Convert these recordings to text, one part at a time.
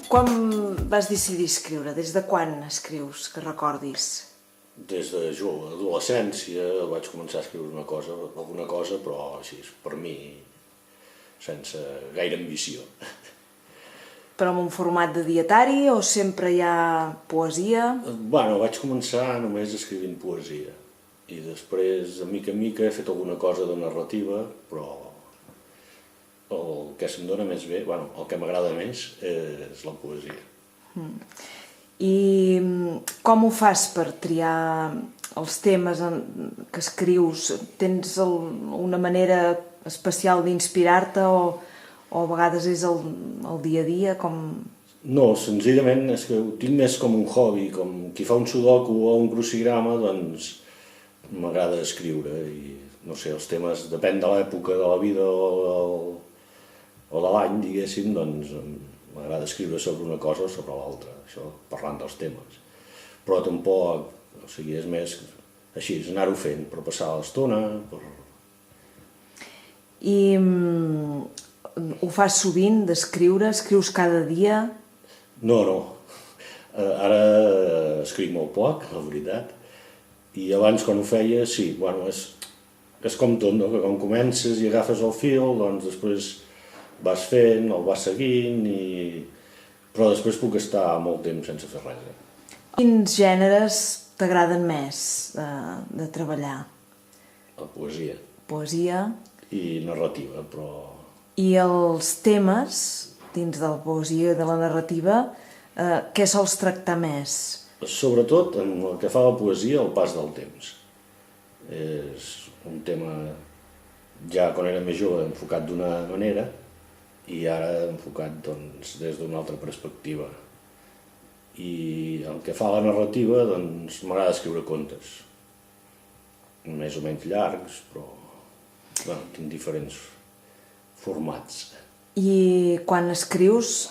Quan vas decidir escriure? Des de quan escrius, que recordis? Des de jove, adolescència, vaig començar a escriure alguna cosa, però així, per mi, sense gaire ambició. Però en un format de dietari o sempre hi ha poesia? Bueno, vaig començar només escrivint poesia i després, de mica en mica, he fet alguna cosa de narrativa, però el que se'm dona més bé, bueno, el que m'agrada més és la poesia. I com ho fas per triar els temes que escrius? Tens una manera especial d'inspirar-te o a vegades és el dia a dia? No, senzillament és que ho tinc més com un hobby, com qui fa un sudoku o un crucigrama, doncs m'agrada escriure i, no sé, els temes, depèn de l'època de la vida o de l'any, diguéssim, doncs m'agrada escriure sobre una cosa o sobre l'altra, això parlant dels temes. Però tampoc, o sigui, és més així, és anar-ho fent per passar l'estona. I ho fas sovint, d'escriure? Escrius cada dia? No. Ara escric molt poc, la veritat, i abans quan ho feia, sí, bueno, és com tot, no? Que quan comences i agafes el fil, doncs després vas fent, el vas seguint, però després puc estar molt temps sense fer res. Quins gèneres t'agraden més de treballar? La poesia. Poesia. I narrativa, però... I els temes, dins de la poesia i de la narrativa, què sols tractar més? Sobretot, en el que fa la poesia, el pas del temps. És un tema, ja quan era més jove, enfocat d'una manera, i ara enfocat doncs, des d'una altra perspectiva. I el que fa la narrativa, doncs m'agrada escriure contes, més o menys llargs, però bueno, tinc diferents formats. I quan escrius,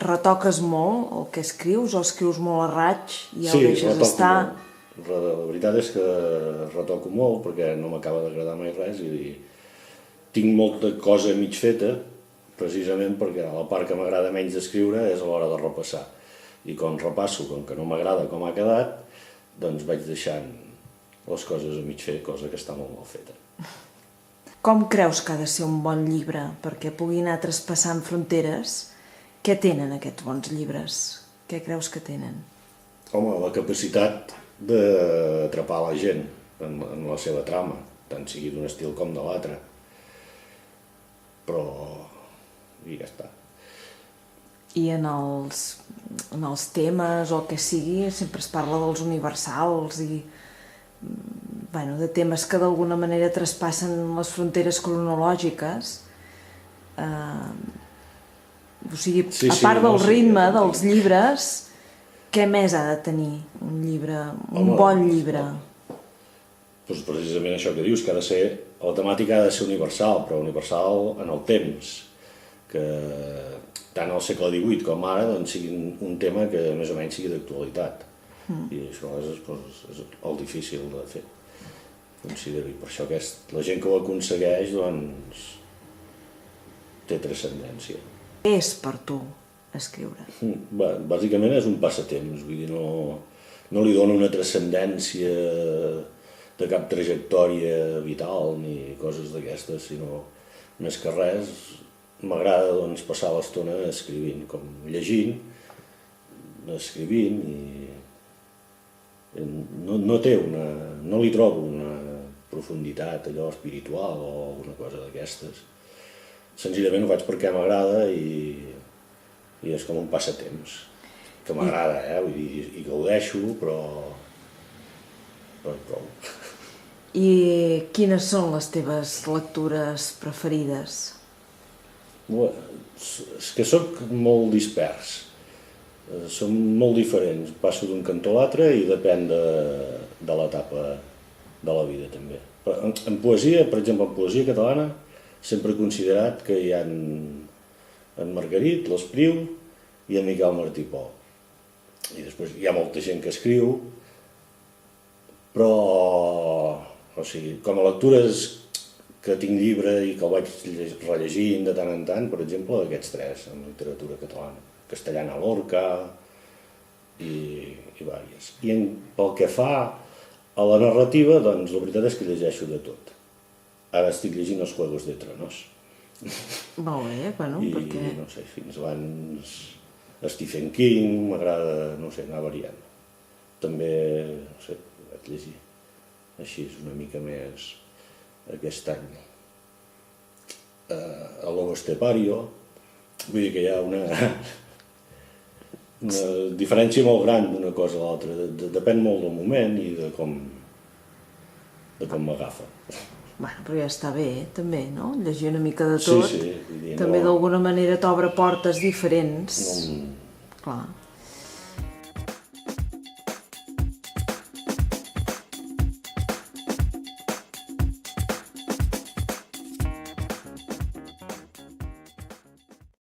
retoques molt el que escrius o escrius molt a raig i ja ho deixes estar? Sí, la veritat és que retoco molt perquè no m'acaba d'agradar mai res i tinc molta cosa mig feta, precisament perquè la part que m'agrada menys d'escriure és a l'hora de repassar. I quan repasso, com que no m'agrada com ha quedat, doncs vaig deixant les coses a mig fer, cosa que està molt mal feta. Com creus que ha de ser un bon llibre perquè pugui anar traspassant fronteres? Què tenen aquests bons llibres? Què creus que tenen? Home, la capacitat d'atrapar la gent en la seva trama, tant sigui d'un estil com de l'altre. Però... i ja està. I en els temes o el que sigui, sempre es parla dels universals i de temes que d'alguna manera traspassen les fronteres cronològiques. O sigui, a part del ritme dels llibres, què més ha de tenir un llibre, un bon llibre? Doncs precisament això que dius, que la temàtica ha de ser universal, però universal en el temps, que tant al segle XVIII com ara sigui un tema que més o menys sigui d'actualitat. I això és el difícil de fer, considero, i per això la gent que ho aconsegueix doncs té transcendència. Què és per tu escriure? Bàsicament és un passatemps, vull dir, no li dono una transcendència de cap trajectòria vital ni coses d'aquestes, sinó més que res m'agrada doncs passar l'estona escrivint, com llegint, escrivint i no li trobo una profunditat allò espiritual o alguna cosa d'aquestes. Senzillament ho faig perquè m'agrada i és com un passatemps, que m'agrada, vull dir, i gaudeixo, però prou. I quines són les teves lectures preferides? És que soc molt dispers. Són molt diferents, passo d'un cantó a l'altre i depèn de l'etapa de la vida també. En poesia, per exemple, en poesia catalana, sempre he considerat que hi ha en Margarit, l'Espriu i en Miquel Martí i Pol. I després hi ha molta gent que escriu, però, o sigui, com a lectures que tinc llibre i que el vaig rellegint de tant en tant, per exemple, aquests tres, en literatura catalana. Castellana Lorca i vàries. I pel que fa a la narrativa, doncs la veritat és que llegeixo de tot. Ara estic llegint Els Juegos de Tronos. Molt bé, bueno, I, perquè... no sé, fins abans Stephen King, m'agrada, no sé, anar variant. També, no sé, vaig llegir així una mica més aquest any. A Lobo Estepario, vull dir que hi ha una diferència molt gran d'una cosa a l'altra, depèn molt del moment i de com m'agafa. Bueno, però ja està bé, també, no? Llegir una mica de tot. Sí, vull dir, també d'alguna manera t'obre portes diferents. No... Clar.